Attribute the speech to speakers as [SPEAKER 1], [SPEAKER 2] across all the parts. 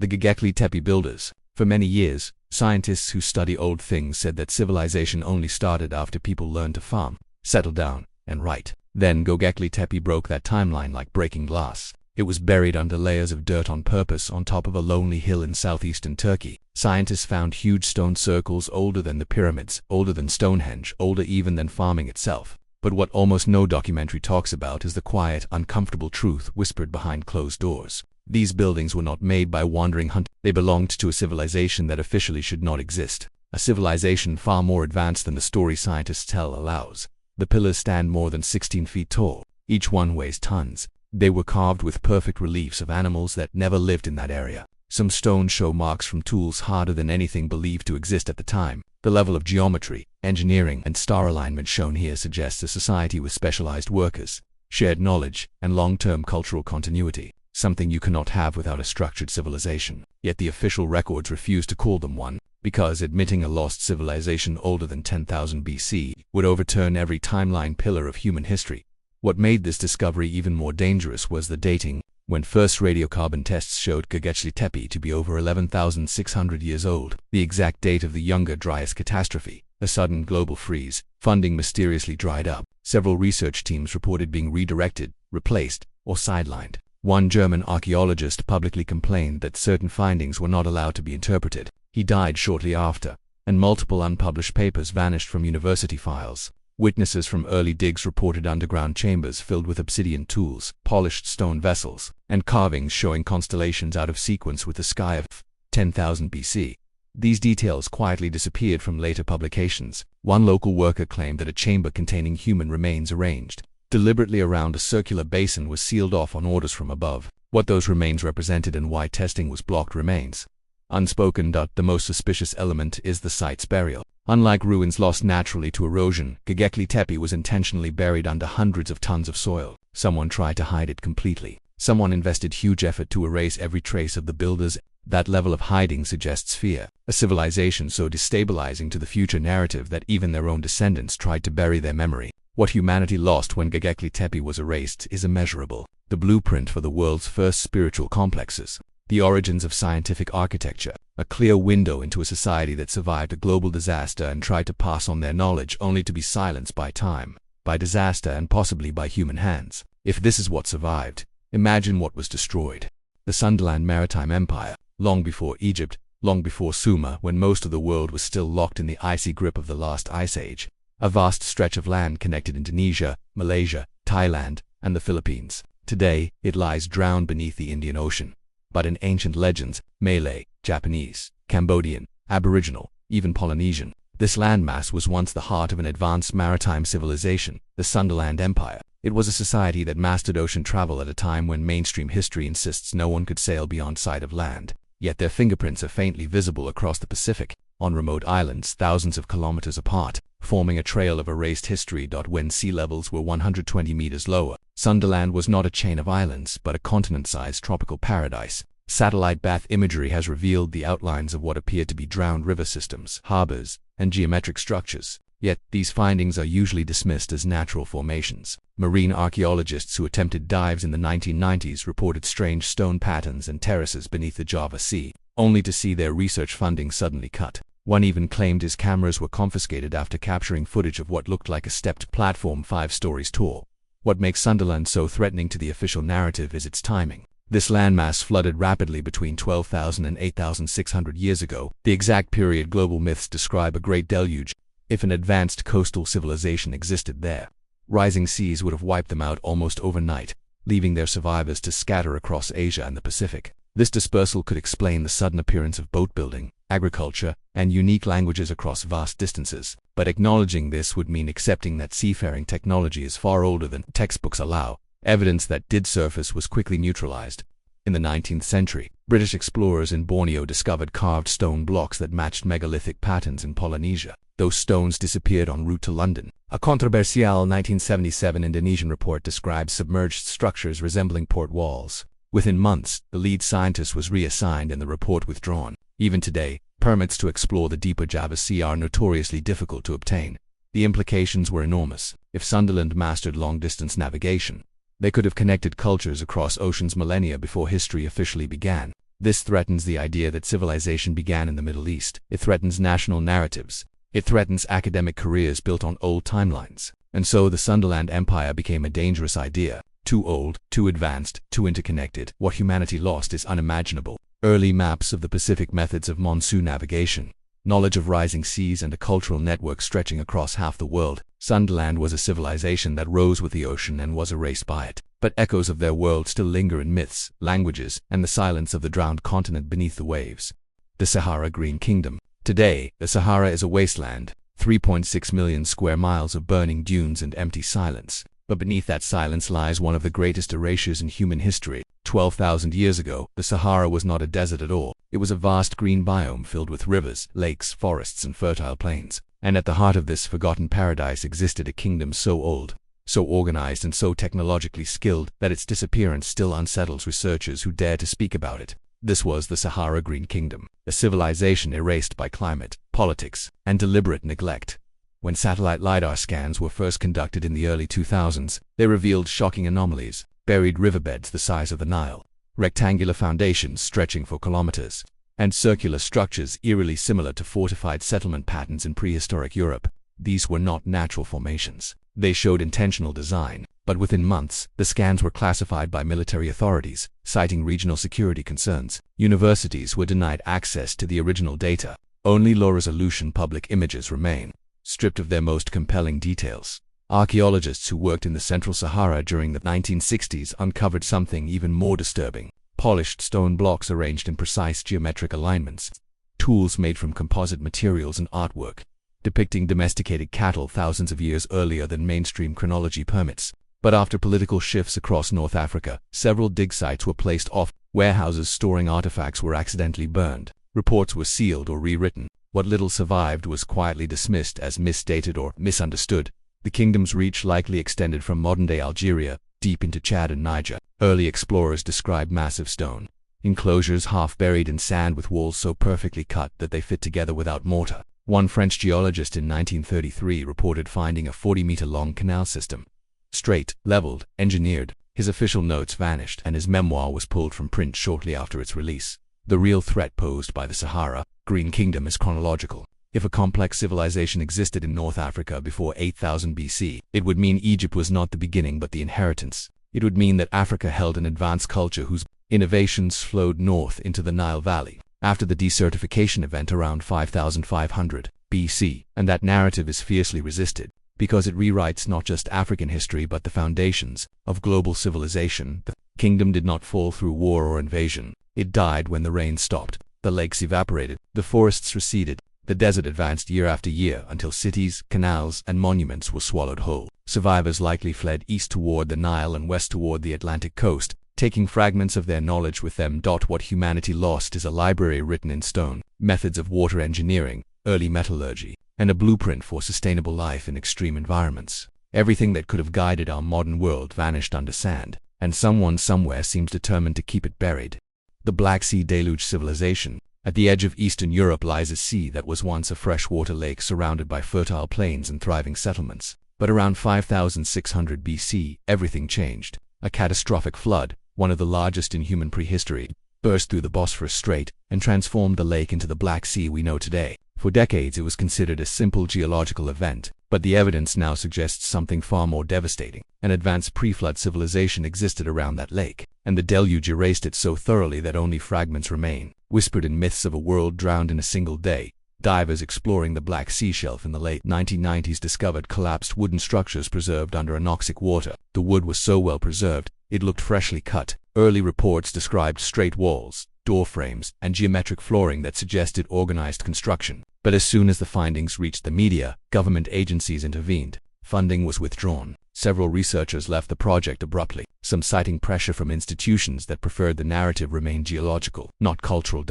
[SPEAKER 1] The Göbekli Tepe builders. For many years, scientists who study old things said that civilization only started after people learned to farm, settle down, and write. Then Göbekli Tepe broke that timeline like breaking glass. It was buried under layers of dirt on purpose on top of a lonely hill in southeastern Turkey. Scientists found huge stone circles older than the pyramids, older than Stonehenge, older even than farming itself. But what almost no documentary talks about is the quiet, uncomfortable truth whispered behind closed doors. These buildings were not made by wandering hunters. They belonged to a civilization that officially should not exist. A civilization far more advanced than the story scientists tell allows. The pillars stand more than 16 feet tall. Each one weighs tons. They were carved with perfect reliefs of animals that never lived in that area. Some stones show marks from tools harder than anything believed to exist at the time. The level of geometry, engineering, and star alignment shown here suggests a society with specialized workers, shared knowledge, and long-term cultural continuity, something you cannot have without a structured civilization. Yet the official records refuse to call them one, because admitting a lost civilization older than 10,000 BC would overturn every timeline pillar of human history. What made this discovery even more dangerous was the dating, when first radiocarbon tests showed Göbekli Tepe to be over 11,600 years old, the exact date of the Younger Dryas catastrophe, a sudden global freeze. Funding mysteriously dried up. Several research teams reported being redirected, replaced, or sidelined. One German archaeologist publicly complained that certain findings were not allowed to be interpreted. He died shortly after, and multiple unpublished papers vanished from university files. Witnesses from early digs reported underground chambers filled with obsidian tools, polished stone vessels, and carvings showing constellations out of sequence with the sky of 10,000 BC. These details quietly disappeared from later publications. One local worker claimed that a chamber containing human remains arranged deliberately around a circular basin was sealed off on orders from above. What those remains represented and why testing was blocked remains unspoken. The most suspicious element is the site's burial. Unlike ruins lost naturally to erosion, Göbekli Tepe was intentionally buried under hundreds of tons of soil. Someone tried to hide it completely. Someone invested huge effort to erase every trace of the builders. That level of hiding suggests fear, a civilization so destabilizing to the future narrative that even their own descendants tried to bury their memory. What humanity lost when Göbekli Tepe was erased is immeasurable. The blueprint for the world's first spiritual complexes. The origins of scientific architecture, a clear window into a society that survived a global disaster and tried to pass on their knowledge only to be silenced by time, by disaster, and possibly by human hands. If this is what survived, imagine what was destroyed. The Sunderland Maritime Empire, long before Egypt, long before Sumer, when most of the world was still locked in the icy grip of the last ice age. A vast stretch of land connected Indonesia, Malaysia, Thailand, and the Philippines. Today, it lies drowned beneath the Indian Ocean. But in ancient legends, Malay, Japanese, Cambodian, Aboriginal, even Polynesian, this landmass was once the heart of an advanced maritime civilization, the Sunderland Empire. It was a society that mastered ocean travel at a time when mainstream history insists no one could sail beyond sight of land. Yet their fingerprints are faintly visible across the Pacific, on remote islands thousands of kilometers apart, forming a trail of erased history. When sea levels were 120 meters lower, Sunderland was not a chain of islands, but a continent-sized tropical paradise. Satellite bath imagery has revealed the outlines of what appeared to be drowned river systems, harbors, and geometric structures. Yet, these findings are usually dismissed as natural formations. Marine archaeologists who attempted dives in the 1990s reported strange stone patterns and terraces beneath the Java Sea, only to see their research funding suddenly cut. One even claimed his cameras were confiscated after capturing footage of what looked like a stepped platform 5 stories tall. What makes Sunderland so threatening to the official narrative is its timing. This landmass flooded rapidly between 12,000 and 8,600 years ago, the exact period global myths describe a great deluge. If an advanced coastal civilization existed there, rising seas would have wiped them out almost overnight, leaving their survivors to scatter across Asia and the Pacific. This dispersal could explain the sudden appearance of boat building, agriculture, and unique languages across vast distances. But acknowledging this would mean accepting that seafaring technology is far older than textbooks allow. Evidence that did surface was quickly neutralized. In the 19th century, British explorers in Borneo discovered carved stone blocks that matched megalithic patterns in Polynesia. Those stones disappeared en route to London. A controversial 1977 Indonesian report describes submerged structures resembling port walls. Within months, the lead scientist was reassigned and the report withdrawn. Even today, permits to explore the deeper Java Sea are notoriously difficult to obtain. The implications were enormous. If Sunderland mastered long-distance navigation, they could have connected cultures across oceans millennia before history officially began. This threatens the idea that civilization began in the Middle East. It threatens national narratives. It threatens academic careers built on old timelines. And so the Sunderland Empire became a dangerous idea. Too old, too advanced, too interconnected. What humanity lost is unimaginable. Early maps of the Pacific, methods of monsoon navigation, knowledge of rising seas, and a cultural network stretching across half the world. Sunderland was a civilization that rose with the ocean and was erased by it. But echoes of their world still linger in myths, languages, and the silence of the drowned continent beneath the waves. The Sahara Green Kingdom. Today, the Sahara is a wasteland, 3.6 million square miles of burning dunes and empty silence. But beneath that silence lies one of the greatest erasures in human history. 12,000 years ago, the Sahara was not a desert at all. It was a vast green biome filled with rivers, lakes, forests, and fertile plains. And at the heart of this forgotten paradise existed a kingdom so old, so organized, and so technologically skilled that its disappearance still unsettles researchers who dare to speak about it. This was the Sahara Green Kingdom, a civilization erased by climate, politics, and deliberate neglect. When satellite LiDAR scans were first conducted in the early 2000s, they revealed shocking anomalies: buried riverbeds the size of the Nile, rectangular foundations stretching for kilometers, and circular structures eerily similar to fortified settlement patterns in prehistoric Europe. These were not natural formations. They showed intentional design. But within months, the scans were classified by military authorities, citing regional security concerns. Universities were denied access to the original data. Only low-resolution public images remain, stripped of their most compelling details. Archaeologists who worked in the Central Sahara during the 1960s uncovered something even more disturbing: polished stone blocks arranged in precise geometric alignments, tools made from composite materials, and artwork depicting domesticated cattle thousands of years earlier than mainstream chronology permits. But after political shifts across North Africa, several dig sites were placed off, warehouses storing artifacts were accidentally burned, reports were sealed or rewritten. What little survived was quietly dismissed as misdated or misunderstood. The kingdom's reach likely extended from modern-day Algeria deep into Chad and Niger. Early explorers described massive stone enclosures half buried in sand with walls so perfectly cut that they fit together without mortar. One French geologist in 1933 reported finding a 40-meter-long canal system, straight, leveled, engineered. His official notes vanished, and his memoir was pulled from print shortly after its release. The real threat posed by the Sahara Green Kingdom is chronological. If a complex civilization existed in North Africa before 8000 BC, it would mean Egypt was not the beginning but the inheritance. It would mean that Africa held an advanced culture whose innovations flowed north into the Nile Valley after the desertification event around 5500 BC, and that narrative is fiercely resisted, because it rewrites not just African history but the foundations of global civilization. The kingdom did not fall through war or invasion. It died when the rain stopped, the lakes evaporated, the forests receded, the desert advanced year after year until cities, canals, and monuments were swallowed whole. Survivors likely fled east toward the Nile and west toward the Atlantic coast, taking fragments of their knowledge with them. What humanity lost is a library written in stone, methods of water engineering, early metallurgy, and a blueprint for sustainable life in extreme environments. Everything that could have guided our modern world vanished under sand, and someone somewhere seems determined to keep it buried. The Black Sea Deluge civilization. At the edge of Eastern Europe lies a sea that was once a freshwater lake surrounded by fertile plains and thriving settlements. But around 5600 BC, everything changed. A catastrophic flood, one of the largest in human prehistory, burst through the Bosphorus Strait and transformed the lake into the Black Sea we know today. For decades it was considered a simple geological event, but the evidence now suggests something far more devastating. An advanced pre-flood civilization existed around that lake, and the deluge erased it so thoroughly that only fragments remain, whispered in myths of a world drowned in a single day. Divers exploring the Black Sea shelf in the late 1990s discovered collapsed wooden structures preserved under anoxic water. The wood was so well preserved, it looked freshly cut. Early reports described straight walls, door frames, and geometric flooring that suggested organized construction. But as soon as the findings reached the media, government agencies intervened. Funding was withdrawn. Several researchers left the project abruptly, some citing pressure from institutions that preferred the narrative remain geological, not cultural.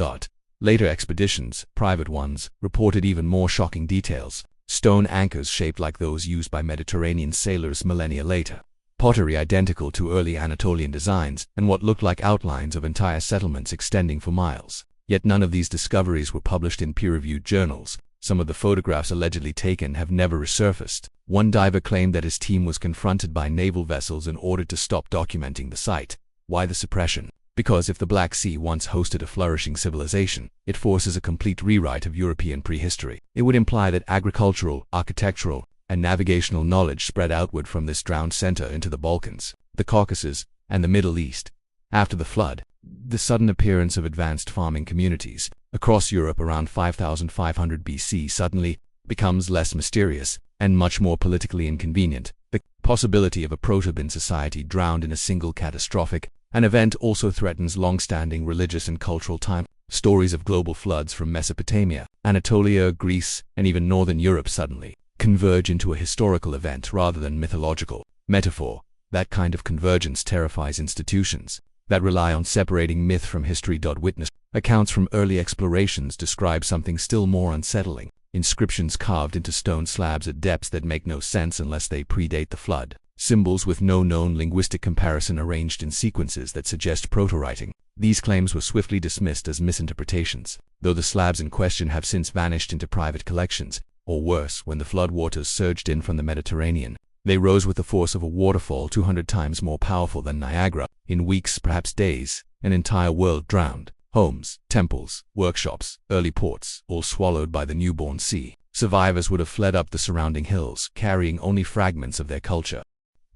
[SPEAKER 1] Later expeditions, private ones, reported even more shocking details: stone anchors shaped like those used by Mediterranean sailors millennia later, pottery identical to early Anatolian designs, and what looked like outlines of entire settlements extending for miles. Yet none of these discoveries were published in peer-reviewed journals. Some of the photographs allegedly taken have never resurfaced. One diver claimed that his team was confronted by naval vessels and ordered to stop documenting the site. Why the suppression? Because if the Black Sea once hosted a flourishing civilization, it forces a complete rewrite of European prehistory. It would imply that agricultural, architectural, and navigational knowledge spread outward from this drowned center into the Balkans, the Caucasus, and the Middle East. After the flood, the sudden appearance of advanced farming communities across Europe around 5500 BC suddenly becomes less mysterious and much more politically inconvenient. The possibility of a proto-bin society drowned in a single catastrophic an event also threatens long-standing religious and cultural time. Stories of global floods from Mesopotamia, Anatolia, Greece, and even northern Europe suddenly converge into a historical event rather than mythological metaphor. That kind of convergence terrifies institutions that rely on separating myth from history. Witness accounts from early explorations describe something still more unsettling: inscriptions carved into stone slabs at depths that make no sense unless they predate the flood. Symbols with no known linguistic comparison arranged in sequences that suggest proto-writing. These claims were swiftly dismissed as misinterpretations, though the slabs in question have since vanished into private collections, or worse, when the flood waters surged in from the Mediterranean. They rose with the force of a waterfall 200 times more powerful than Niagara. In weeks, perhaps days, an entire world drowned. Homes, temples, workshops, early ports, all swallowed by the newborn sea. Survivors would have fled up the surrounding hills, carrying only fragments of their culture.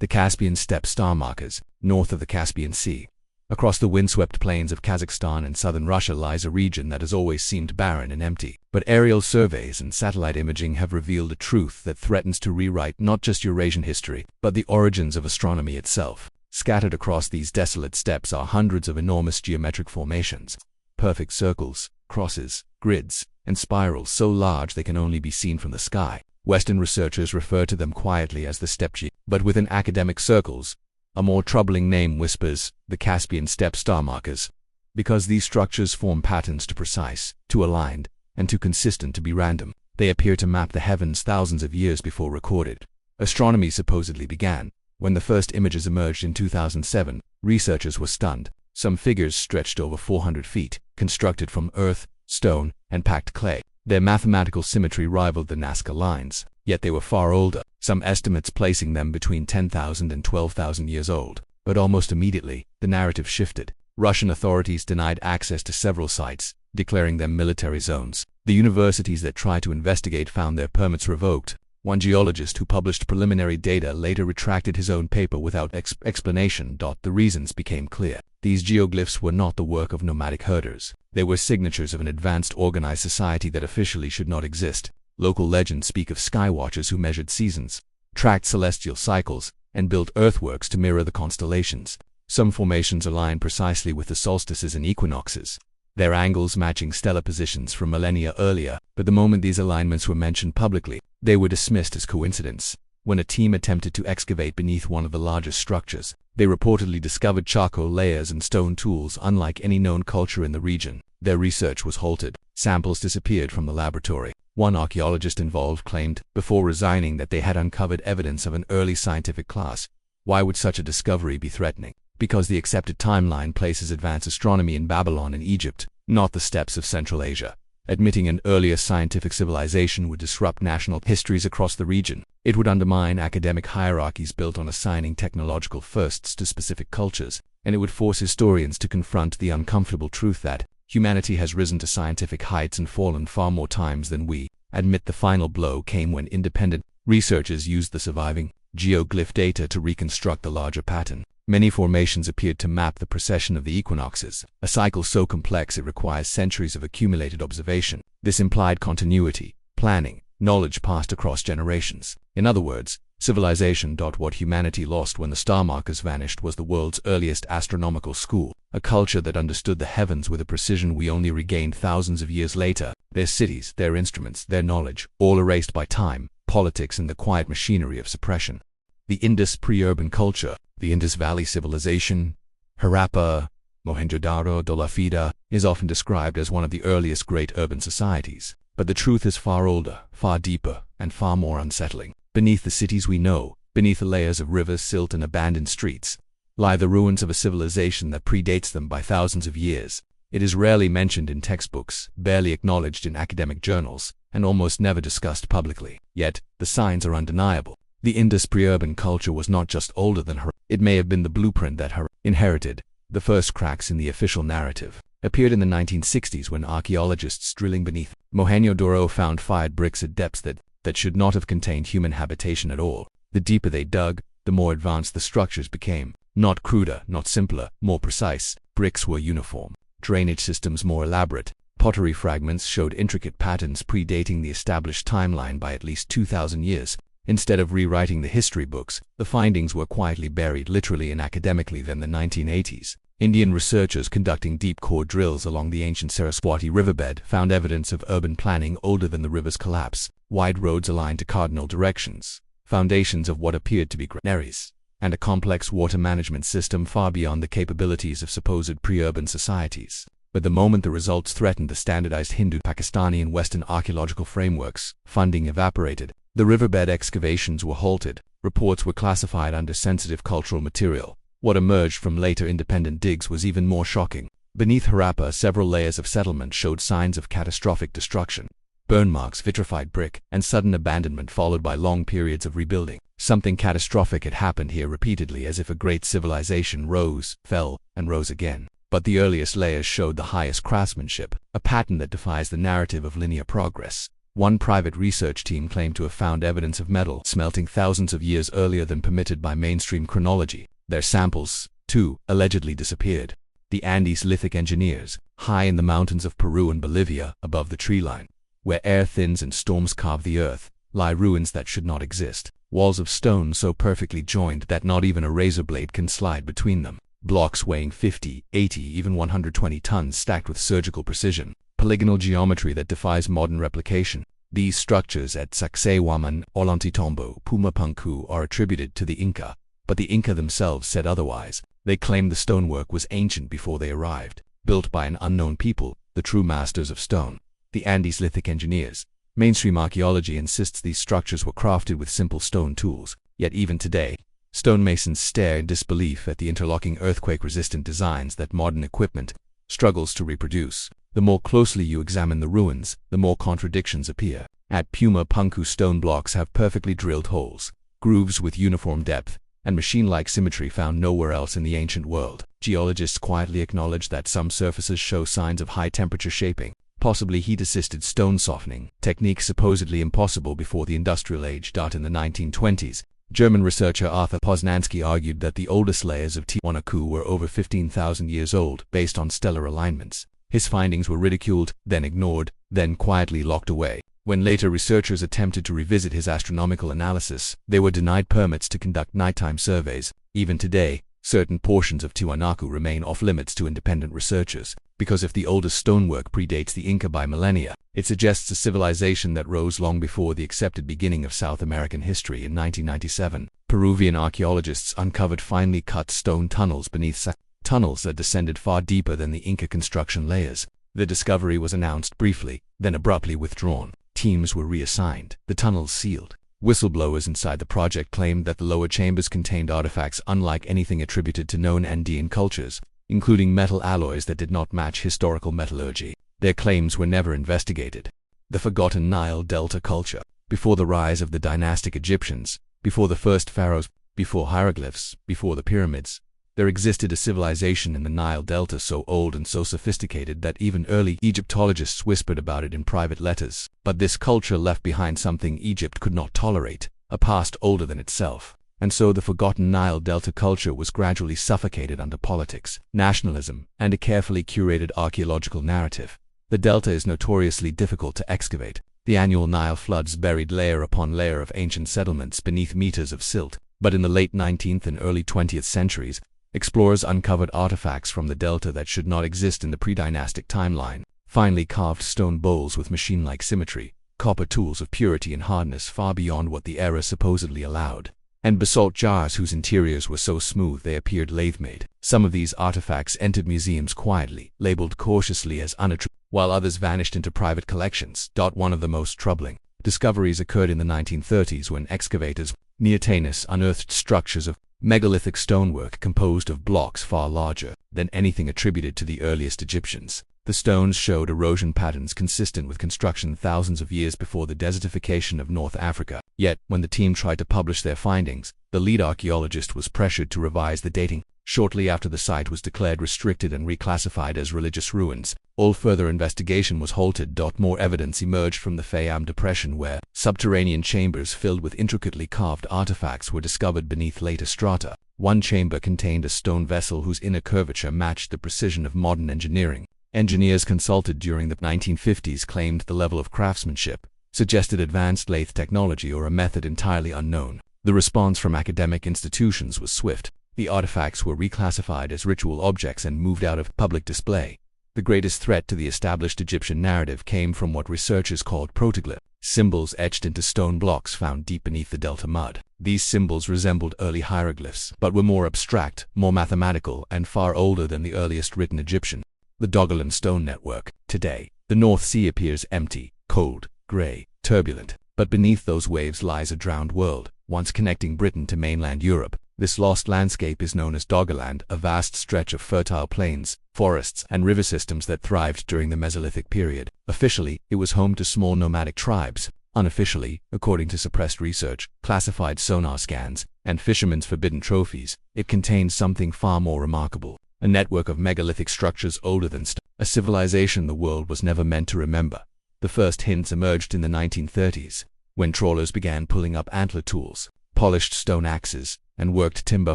[SPEAKER 1] The Caspian steppe star markers, north of the Caspian Sea. Across the windswept plains of Kazakhstan and southern Russia lies a region that has always seemed barren and empty. But aerial surveys and satellite imaging have revealed a truth that threatens to rewrite not just Eurasian history, but the origins of astronomy itself. Scattered across these desolate steppes are hundreds of enormous geometric formations. Perfect circles, crosses, grids, and spirals so large they can only be seen from the sky. Western researchers refer to them quietly as the steppe G, but within academic circles, a more troubling name whispers the Caspian steppe star markers, because these structures form patterns too precise, too aligned, and too consistent to be random. They appear to map the heavens thousands of years before recorded. Astronomy supposedly began. When the first images emerged in 2007, researchers were stunned. Some figures stretched over 400 feet, constructed from earth, stone, and packed clay. Their mathematical symmetry rivaled the Nazca lines, yet they were far older, some estimates placing them between 10,000 and 12,000 years old. But almost immediately, the narrative shifted. Russian authorities denied access to several sites, declaring them military zones. The universities that tried to investigate found their permits revoked. One geologist who published preliminary data later retracted his own paper without explanation. The reasons became clear. These geoglyphs were not the work of nomadic herders. They were signatures of an advanced organized society that officially should not exist. Local legends speak of skywatchers who measured seasons, tracked celestial cycles, and built earthworks to mirror the constellations. Some formations align precisely with the solstices and equinoxes, their angles matching stellar positions from millennia earlier, but the moment these alignments were mentioned publicly, they were dismissed as coincidence. When a team attempted to excavate beneath one of the largest structures, they reportedly discovered charcoal layers and stone tools unlike any known culture in the region. Their research was halted. Samples disappeared from the laboratory. One archaeologist involved claimed, before resigning, that they had uncovered evidence of an early scientific class. Why would such a discovery be threatening? Because the accepted timeline places advanced astronomy in Babylon and Egypt, not the steppes of Central Asia. Admitting an earlier scientific civilization would disrupt national histories across the region. It would undermine academic hierarchies built on assigning technological firsts to specific cultures, and it would force historians to confront the uncomfortable truth that humanity has risen to scientific heights and fallen far more times than we admit. The final blow came when independent researchers used the surviving geoglyph data to reconstruct the larger pattern. Many formations appeared to map the precession of the equinoxes, a cycle so complex it requires centuries of accumulated observation. This implied continuity, planning, knowledge passed across generations. In other words, civilization. What humanity lost when the star markers vanished was the world's earliest astronomical school, a culture that understood the heavens with a precision we only regained thousands of years later. Their cities, their instruments, their knowledge, all erased by time, politics, and the quiet machinery of suppression. The Indus pre-urban culture, the Indus Valley civilization, Harappa, Mohenjo-daro, Dolafida, is often described as one of the earliest great urban societies. But the truth is far older, far deeper, and far more unsettling. Beneath the cities we know, beneath the layers of rivers, silt, and abandoned streets, lie the ruins of a civilization that predates them by thousands of years. It is rarely mentioned in textbooks, barely acknowledged in academic journals, and almost never discussed publicly. Yet, the signs are undeniable. The Indus pre-urban culture was not just older than her, it may have been the blueprint that her inherited. The first cracks in the official narrative appeared in the 1960s when archaeologists drilling beneath Mohenjo-Daro found fired bricks at depths that should not have contained human habitation at all. The deeper they dug, the more advanced the structures became. Not cruder, not simpler, more precise. Bricks were uniform, drainage systems more elaborate. Pottery fragments showed intricate patterns predating the established timeline by at least 2,000 years. Instead of rewriting the history books, the findings were quietly buried literally and academically. Then the 1980s. Indian researchers conducting deep core drills along the ancient Saraswati riverbed found evidence of urban planning older than the river's collapse. Wide roads aligned to cardinal directions, foundations of what appeared to be granaries, and a complex water management system far beyond the capabilities of supposed pre-urban societies. But the moment the results threatened the standardized Hindu, Pakistani, and Western archaeological frameworks, funding evaporated. The riverbed excavations were halted. Reports were classified under sensitive cultural material. What emerged from later independent digs was even more shocking. Beneath Harappa, several layers of settlement showed signs of catastrophic destruction. Burn marks, vitrified brick, and sudden abandonment followed by long periods of rebuilding. Something catastrophic had happened here repeatedly, as if a great civilization rose, fell, and rose again. But the earliest layers showed the highest craftsmanship, a pattern that defies the narrative of linear progress. One private research team claimed to have found evidence of metal smelting thousands of years earlier than permitted by mainstream chronology. Their samples, too, allegedly disappeared. The Andes lithic engineers, high in the mountains of Peru and Bolivia, above the tree line, where air thins and storms carve the earth, lie ruins that should not exist. Walls of stone so perfectly joined that not even a razor blade can slide between them. Blocks weighing 50, 80, even 120 tons stacked with surgical precision. Polygonal geometry that defies modern replication. These structures at Sacsayhuaman, Ollantaytambo, Pumapunku are attributed to the Inca, but the Inca themselves said otherwise. They claimed the stonework was ancient before they arrived, built by an unknown people, the true masters of stone, the Andes lithic engineers. Mainstream archaeology insists these structures were crafted with simple stone tools, yet even today, stonemasons stare in disbelief at the interlocking earthquake-resistant designs that modern equipment struggles to reproduce. The more closely you examine the ruins, the more contradictions appear. At Puma Punku, stone blocks have perfectly drilled holes, grooves with uniform depth, and machine-like symmetry found nowhere else in the ancient world. Geologists quietly acknowledge that some surfaces show signs of high-temperature shaping, possibly heat-assisted stone softening, techniques supposedly impossible before the industrial age. In the 1920s, German researcher Arthur Poznansky argued that the oldest layers of Tiwanaku were over 15,000 years old, based on stellar alignments. His findings were ridiculed, then ignored, then quietly locked away. When later researchers attempted to revisit his astronomical analysis, they were denied permits to conduct nighttime surveys. Even today, certain portions of Tiwanaku remain off-limits to independent researchers, because if the oldest stonework predates the Inca by millennia, it suggests a civilization that rose long before the accepted beginning of South American history. In 1997, Peruvian archaeologists uncovered finely cut stone tunnels beneath tunnels that descended far deeper than the Inca construction layers. The discovery was announced briefly, then abruptly withdrawn. Teams were reassigned, the tunnels sealed. Whistleblowers inside the project claimed that the lower chambers contained artifacts unlike anything attributed to known Andean cultures, including metal alloys that did not match historical metallurgy. Their claims were never investigated. The forgotten Nile Delta culture. Before the rise of the dynastic Egyptians, before the first pharaohs, before hieroglyphs, before the pyramids, there existed a civilization in the Nile Delta so old and so sophisticated that even early Egyptologists whispered about it in private letters. But this culture left behind something Egypt could not tolerate, a past older than itself. And so the forgotten Nile Delta culture was gradually suffocated under politics, nationalism, and a carefully curated archaeological narrative. The Delta is notoriously difficult to excavate. The annual Nile floods buried layer upon layer of ancient settlements beneath meters of silt. But in the late 19th and early 20th centuries, explorers uncovered artifacts from the Delta that should not exist in the pre-dynastic timeline. Finely carved stone bowls with machine-like symmetry, copper tools of purity and hardness far beyond what the era supposedly allowed, and basalt jars whose interiors were so smooth they appeared lathe-made. Some of these artifacts entered museums quietly, labeled cautiously as unattributed, while others vanished into private collections. One of the most troubling discoveries occurred in the 1930s when excavators near Tanis unearthed structures of megalithic stonework composed of blocks far larger than anything attributed to the earliest Egyptians. The stones showed erosion patterns consistent with construction thousands of years before the desertification of North Africa. Yet, when the team tried to publish their findings, the lead archaeologist was pressured to revise the dating. Shortly after the site was declared restricted and reclassified as religious ruins, all further investigation was halted. More evidence emerged from the Fayum Depression, where subterranean chambers filled with intricately carved artifacts were discovered beneath later strata. One chamber contained a stone vessel whose inner curvature matched the precision of modern engineering. Engineers consulted during the 1950s claimed the level of craftsmanship suggested advanced lathe technology or a method entirely unknown. The response from academic institutions was swift. The artifacts were reclassified as ritual objects and moved out of public display. The greatest threat to the established Egyptian narrative came from what researchers called protoglyphs, symbols etched into stone blocks found deep beneath the delta mud. These symbols resembled early hieroglyphs, but were more abstract, more mathematical, and far older than the earliest written Egyptian. The Doggerland Stone Network. Today, the North Sea appears empty, cold, gray, turbulent, but beneath those waves lies a drowned world, once connecting Britain to mainland Europe. This lost landscape is known as Doggerland, a vast stretch of fertile plains, forests, and river systems that thrived during the Mesolithic period. Officially, it was home to small nomadic tribes. Unofficially, according to suppressed research, classified sonar scans, and fishermen's forbidden trophies, it contains something far more remarkable: a network of megalithic structures older than stone, a civilization the world was never meant to remember. The first hints emerged in the 1930s, when trawlers began pulling up antler tools, polished stone axes, and worked timber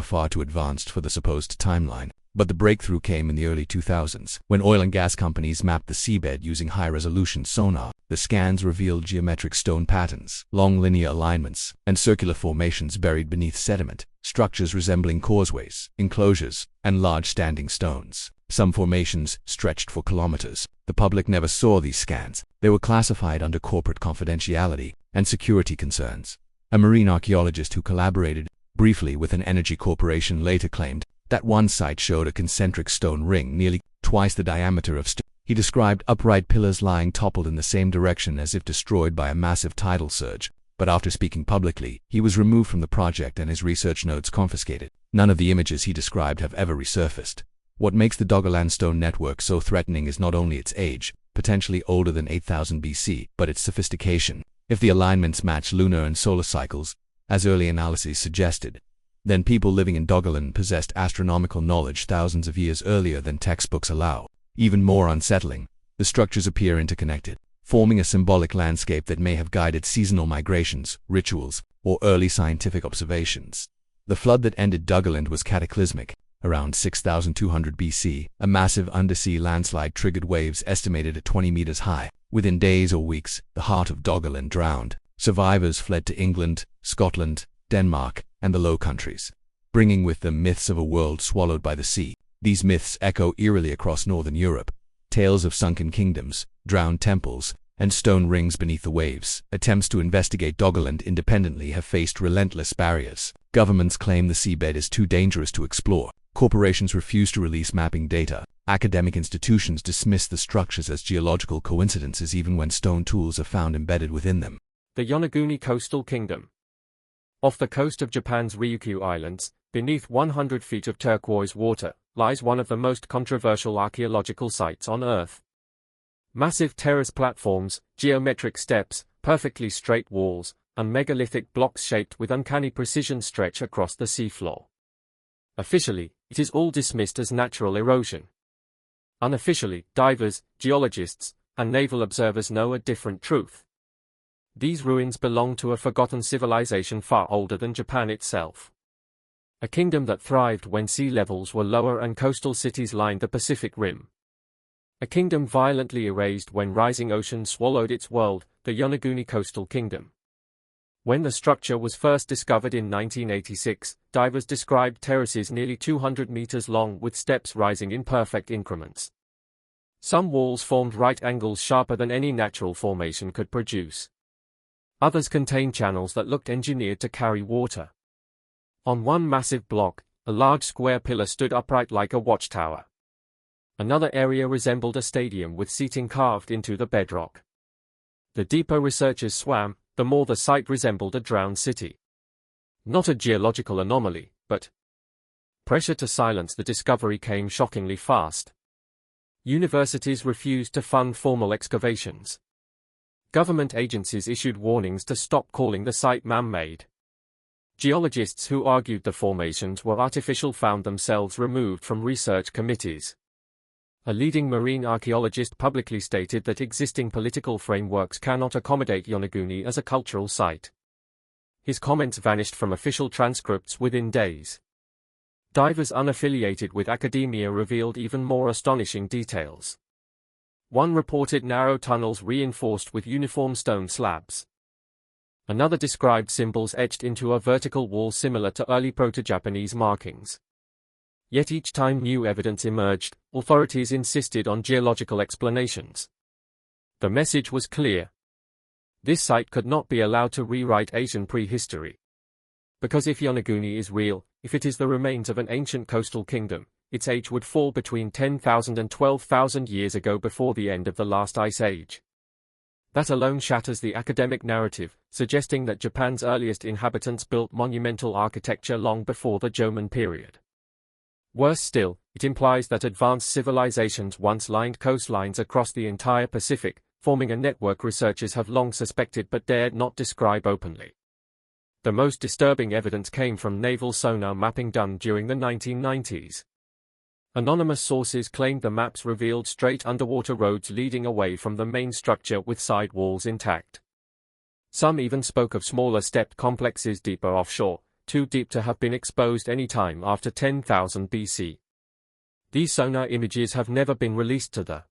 [SPEAKER 1] far too advanced for the supposed timeline. But the breakthrough came in the early 2000s, when oil and gas companies mapped the seabed using high-resolution sonar. The scans revealed geometric stone patterns, long linear alignments, and circular formations buried beneath sediment, structures resembling causeways, enclosures, and large standing stones. Some formations stretched for kilometers. The public never saw these scans. They were classified under corporate confidentiality and security concerns. A marine archaeologist who collaborated briefly with an energy corporation later claimed that one site showed a concentric stone ring nearly twice the diameter of stone. He described upright pillars lying toppled in the same direction as if destroyed by a massive tidal surge. But after speaking publicly, he was removed from the project and his research notes confiscated. None of the images he described have ever resurfaced. What makes the Doggerland Stone Network so threatening is not only its age, potentially older than 8000 BC, but its sophistication. If the alignments match lunar and solar cycles, as early analyses suggested, then people living in Doggerland possessed astronomical knowledge thousands of years earlier than textbooks allow. Even more unsettling, the structures appear interconnected, forming a symbolic landscape that may have guided seasonal migrations, rituals, or early scientific observations. The flood that ended Doggerland was cataclysmic. Around 6200 BC, a massive undersea landslide triggered waves estimated at 20 meters high. Within days or weeks, the heart of Doggerland drowned. Survivors fled to England, Scotland, Denmark, and the Low Countries, bringing with them myths of a world swallowed by the sea. These myths echo eerily across northern Europe. Tales of sunken kingdoms, drowned temples, and stone rings beneath the waves. Attempts to investigate Doggerland independently have faced relentless barriers. Governments claim the seabed is too dangerous to explore. Corporations refuse to release mapping data. Academic institutions dismiss the structures as geological coincidences even when stone tools are found embedded within them.
[SPEAKER 2] The Yonaguni Coastal Kingdom. Off the coast of Japan's Ryukyu Islands, beneath 100 feet of turquoise water, lies one of the most controversial archaeological sites on Earth. Massive terrace platforms, geometric steps, perfectly straight walls, and megalithic blocks shaped with uncanny precision stretch across the seafloor. Officially, it is all dismissed as natural erosion. Unofficially, divers, geologists, and naval observers know a different truth. These ruins belong to a forgotten civilization far older than Japan itself. A kingdom that thrived when sea levels were lower and coastal cities lined the Pacific Rim. A kingdom violently erased when rising oceans swallowed its world, the Yonaguni Coastal Kingdom. When the structure was first discovered in 1986, divers described terraces nearly 200 meters long with steps rising in perfect increments. Some walls formed right angles sharper than any natural formation could produce. Others contained channels that looked engineered to carry water. On one massive block, a large square pillar stood upright like a watchtower. Another area resembled a stadium with seating carved into the bedrock. The deeper researchers swam, the more the site resembled a drowned city. Not a geological anomaly, but pressure to silence the discovery came shockingly fast. Universities refused to fund formal excavations. Government agencies issued warnings to stop calling the site man-made. Geologists who argued the formations were artificial found themselves removed from research committees. A leading marine archaeologist publicly stated that existing political frameworks cannot accommodate Yonaguni as a cultural site. His comments vanished from official transcripts within days. Divers unaffiliated with academia revealed even more astonishing details. One reported narrow tunnels reinforced with uniform stone slabs. Another described symbols etched into a vertical wall similar to early Proto-Japanese markings. Yet each time new evidence emerged, authorities insisted on geological explanations. The message was clear. This site could not be allowed to rewrite Asian prehistory. Because if Yonaguni is real, if it is the remains of an ancient coastal kingdom, its age would fall between 10,000 and 12,000 years ago before the end of the last ice age. That alone shatters the academic narrative, suggesting that Japan's earliest inhabitants built monumental architecture long before the Jomon period. Worse still, it implies that advanced civilizations once lined coastlines across the entire Pacific, forming a network researchers have long suspected but dared not describe openly. The most disturbing evidence came from naval sonar mapping done during the 1990s. Anonymous sources claimed the maps revealed straight underwater roads leading away from the main structure with side walls intact. Some even spoke of smaller stepped complexes deeper offshore, too deep to have been exposed any time after 10,000 BC. These sonar images have never been released to the